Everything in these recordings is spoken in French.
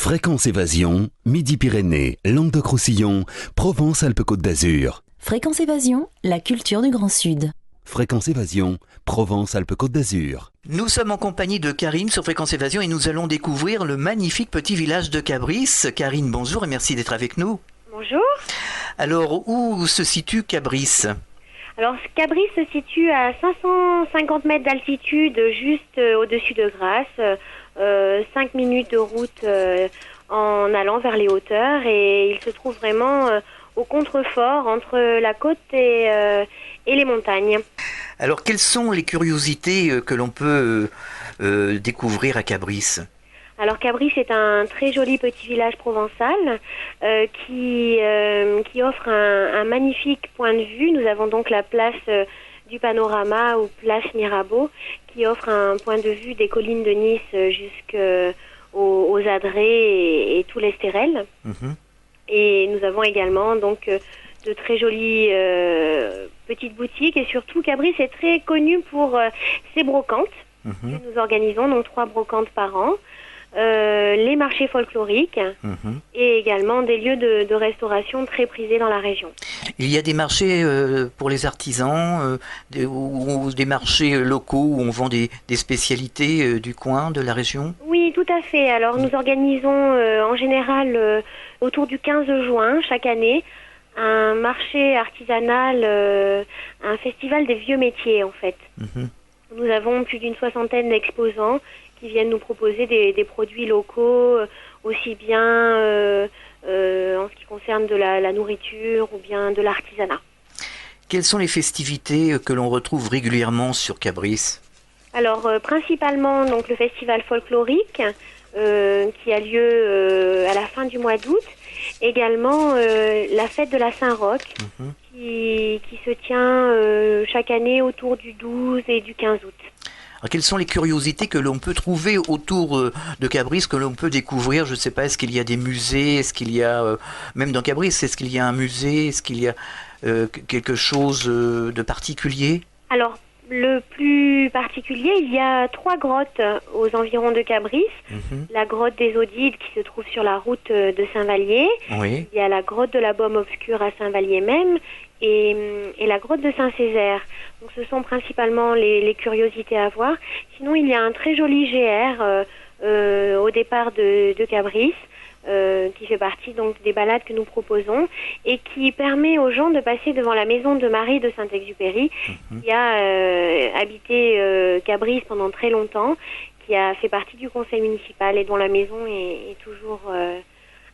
Fréquence Évasion, Midi-Pyrénées, Languedoc-Roussillon, Provence-Alpes-Côte d'Azur. Fréquence Évasion, la culture du Grand Sud. Fréquence Évasion, Provence-Alpes-Côte d'Azur. Nous sommes en compagnie de Karine sur Fréquence Évasion et nous allons découvrir le magnifique petit village de Cabris. Karine, bonjour et merci d'être avec nous. Bonjour. Alors, où se situe Cabris ? Alors, Cabris se situe à 550 mètres d'altitude, juste au-dessus de Grasse, 5 minutes de route en allant vers les hauteurs, et il se trouve vraiment au contrefort entre la côte et les montagnes. Alors, quelles sont les curiosités que l'on peut découvrir à Cabris ? Alors Cabris est un très joli petit village provençal qui offre un magnifique point de vue. Nous avons donc la place du Panorama ou place Mirabeau qui offre un point de vue des collines de Nice jusqu'aux Adrets et tout l'Estérel. Mmh. Et nous avons également donc de très jolies petites boutiques, et surtout Cabris est très connu pour ses brocantes. Mmh. Nous organisons donc 3 brocantes par an. Les marchés folkloriques et également des lieux de restauration très prisés dans la région. Il y a des marchés pour les artisans, ou des marchés locaux où on vend des spécialités du coin, de la région ? Oui, tout à fait. Alors nous organisons en général autour du 15 juin chaque année un marché artisanal, un festival des vieux métiers en fait. Nous avons plus d'une 60aine d'exposants qui viennent nous proposer des produits locaux, aussi bien en ce qui concerne de la nourriture ou bien de l'artisanat. Quelles sont les festivités que l'on retrouve régulièrement sur Cabris ? Alors, principalement donc, le festival folklorique qui a lieu à la fin du mois d'août. Également, la fête de la Saint-Roch qui se tient chaque année autour du 12 et du 15 août. Alors, quelles sont les curiosités que l'on peut trouver autour de Cabris, que l'on peut découvrir ? Je ne sais pas, est-ce qu'il y a des musées ? Est-ce qu'il y a, même dans Cabris, est-ce qu'il y a un musée ? Est-ce qu'il y a quelque chose de particulier ? Alors, le plus particulier, il y a 3 grottes aux environs de Cabris. La grotte des Odides qui se trouve sur la route de Saint-Vallier. Oui. Il y a la grotte de la Baume Obscure à Saint-Vallier même. Et la grotte de Saint-Césaire. Donc ce sont principalement les curiosités à voir. Sinon, il y a un très joli GR au départ de Cabris, qui fait partie donc des balades que nous proposons et qui permet aux gens de passer devant la maison de Marie de Saint-Exupéry, qui a habité Cabris pendant très longtemps, qui a fait partie du conseil municipal et dont la maison est toujours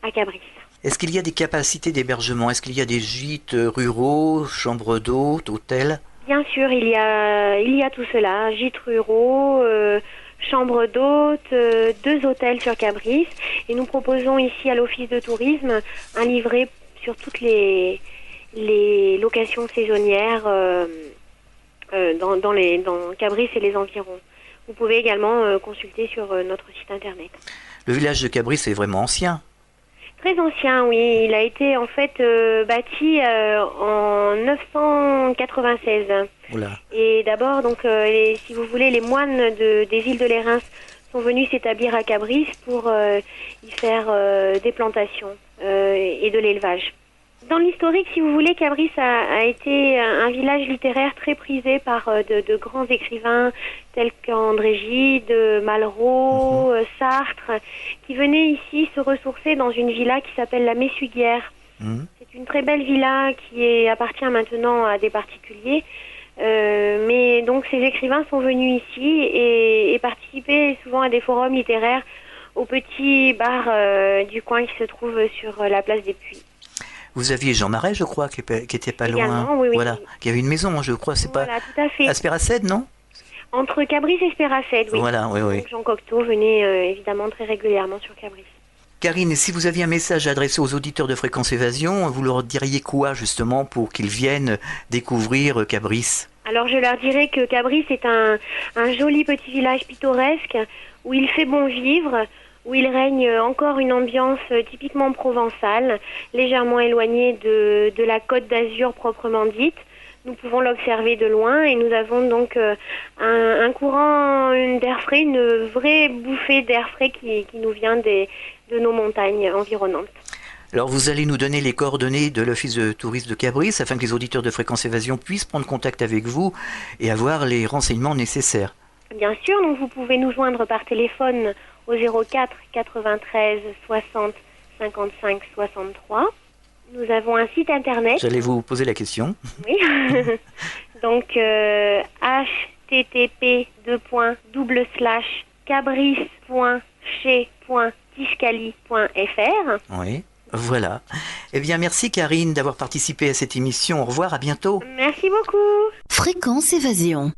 à Cabris. Est-ce qu'il y a des capacités d'hébergement ? Est-ce qu'il y a des gîtes ruraux, chambres d'hôtes, hôtels ? Bien sûr, il y a tout cela. Gîtes ruraux, chambres d'hôtes, 2 hôtels sur Cabris. Et nous proposons ici à l'Office de tourisme un livret sur toutes les locations saisonnières dans Cabris et les environs. Vous pouvez également consulter sur notre site internet. Le village de Cabris est vraiment ancien. Très ancien, oui. Il a été en fait bâti en 996. Oula. Et d'abord, donc, si vous voulez, les moines des îles de Lérins sont venus s'établir à Cabris pour y faire des plantations et de l'élevage. Dans l'historique, si vous voulez, Cabris a été un village littéraire très prisé par de grands écrivains tels qu'André Gide, Malraux, Sartre, qui venaient ici se ressourcer dans une villa qui s'appelle la Messuguière. C'est une très belle villa qui appartient maintenant à des particuliers. Mais donc ces écrivains sont venus ici et participaient souvent à des forums littéraires au petit bar du coin qui se trouve sur la place des Puits. Vous aviez Jean Marais, je crois, qui était pas également, loin. Oui, voilà, qui avait une maison, je crois, c'est voilà, pas tout à fait. à Spéracède, non ? Entre Cabris et Spéracède, oui. Voilà, oui. Donc Jean Cocteau venait évidemment très régulièrement sur Cabris. Karine, si vous aviez un message à adresser aux auditeurs de Fréquence Évasion, vous leur diriez quoi justement pour qu'ils viennent découvrir Cabris ? Alors je leur dirais que Cabris est un joli petit village pittoresque où il fait bon vivre, où il règne encore une ambiance typiquement provençale, légèrement éloignée de la Côte d'Azur proprement dite. nous pouvons l'observer de loin et nous avons donc un courant d'air frais, une vraie bouffée d'air frais qui nous vient de nos montagnes environnantes. Alors vous allez nous donner les coordonnées de l'Office de tourisme de Cabris afin que les auditeurs de Fréquence Évasion puissent prendre contact avec vous et avoir les renseignements nécessaires. Bien sûr, donc vous pouvez nous joindre par téléphone au 04 93 60 55 63. Nous avons un site internet. J'allais vous poser la question. Oui. Donc http://cabris.chez.tiscali.fr. Oui. Voilà. Eh bien, merci Karine d'avoir participé à cette émission. Au revoir, à bientôt. Merci beaucoup. Fréquence Évasion.